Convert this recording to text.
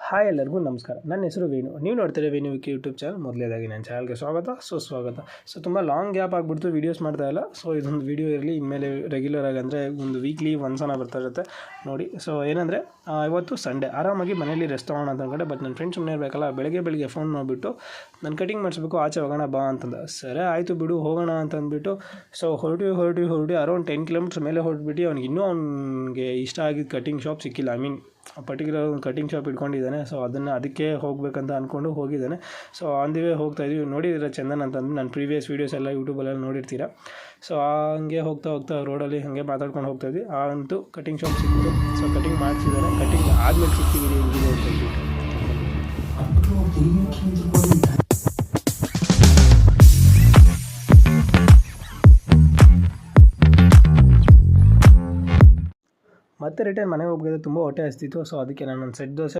Hi ಎಲ್ಲರಿಗೂ ನಮಸ್ಕಾರ. ನನ್ನ ಹೆಸರು ವೇಣು. ನೀವು ನೋಡ್ತೀರಾ ವೇಣು ವಿಕಿ ಯೂಟ್ಯೂಬ್ ಚಾನಲ್. ಮೊದಲೇದಾಗಿ ನನ್ನ ಚಾನಲ್ಗೆ ಸುಸ್ವಾಗತ. ತುಂಬ ಲಾಂಗ್ ಗ್ಯಾಪ್ ಆಗಿಬಿಡ್ತು, ವೀಡಿಯೋಸ್ ಮಾಡ್ತಾಯಿಲ್ಲ. ಇದೊಂದು ವೀಡಿಯೋ ಇರಲಿ, ಇನ್ಮೇಲೆ ರೆಗ್ಯುಲರ್ ಆಗಿ ಅಂದರೆ ಒಂದು ವೀಕ್ಲಿ ಒಂದ್ಸಲ ಬರ್ತಾ ಇರುತ್ತೆ ನೋಡಿ. ಏನಂದರೆ ಇವತ್ತು ಸಂಡೇ, ಆರಾಮಾಗಿ ಮನೇಲಿ ರೆಸ್ಟ್ ತೊಗೊಳ್ಳೋಣ ಅಂತ ಅಂದ್ಕೊಂಡೆ. ಬಟ್ ನನ್ನ ಫ್ರೆಂಡ್ ಸುಮ್ಮನೆ ಇರಬೇಕಲ್ಲ, ಬೆಳಗ್ಗೆ ಫೋನ್ ಮಾಡಿಬಿಟ್ಟು ನಾನು ಕಟಿಂಗ್ ಮಾಡಿಸ್ಬೇಕು, ಆಚೆ ಹೋಗೋಣ ಬಾ ಅಂತಂದ. ಸರಿ ಆಯಿತು ಬಿಡು ಹೋಗೋಣ ಅಂತ ಅಂದ್ಬಿಟ್ಟು ಹೊರಟಿ ಅರೌಂಡ್ 10 ಕಿಲೋಮೀಟರ್ಸ್ ಮೇಲೆ ಹೊರಟ್ಬಿಟ್ಟು ಅವನಿಗೆ ಇಷ್ಟ ಆಗಿದ್ದು ಕಟಿಂಗ್ ಶಾಪ್ ಸಿಕ್ಕಿಲ್ಲ. ಪರ್ಟಿಕ್ಯುಲರ್ ಒಂದು ಕಟಿಂಗ್ ಶಾಪ್ ಇಟ್ಕೊಂಡಿದ್ದಾನೆ. ಅದಕ್ಕೆ ಹೋಗಬೇಕಂತ ಅಂದ್ಕೊಂಡು ಹೋಗಿದ್ದಾನೆ. ಆನ್ ದಿ ವೇ ಹೋಗ್ತಾಯಿದ್ವಿ. ನೋಡಿದ್ದೀರ ಚಂದನ್ ಅಂತಂದು ನನ್ನ ಪ್ರೀವಿಯಸ್ ವೀಡಿಯೋಸ್ ಎಲ್ಲ ಯೂಟ್ಯೂಬಲ್ಲೆಲ್ಲ ನೋಡಿರ್ತೀರ. ಹಂಗೆ ಹೋಗ್ತಾ ರೋಡಲ್ಲಿ ಹಾಗೆ ಮಾತಾಡ್ಕೊಂಡು ಹೋಗ್ತಾಯಿದ್ವಿ. ಅಂತೂ ಕಟಿಂಗ್ ಶಾಪ್ ಸಿಕ್ಕಿತು. ಕಟಿಂಗ್ ಮಾಡಿಸಿದ್ದಾರೆ. ಕಟಿಂಗ್ ಆದಮೇಲೆ ಸಿಗ್ತೀವಿ ಹೆಂಗಿದೆ ಅಂತ ಹೇಳ್ಬಿಟ್ಟು. ಮತ್ತೆ ರಿಟರ್ನ್ ಮನೆಗೆ ಹೋಗ್ಬೇಕಾದ್ರೆ ತುಂಬ ಹೊಟ್ಟೆ ಹಸ್ತಿತ್ತು. ಅದಕ್ಕೆ ನಾನು ಒಂದು ಸೆಟ್ ದೋಸೆ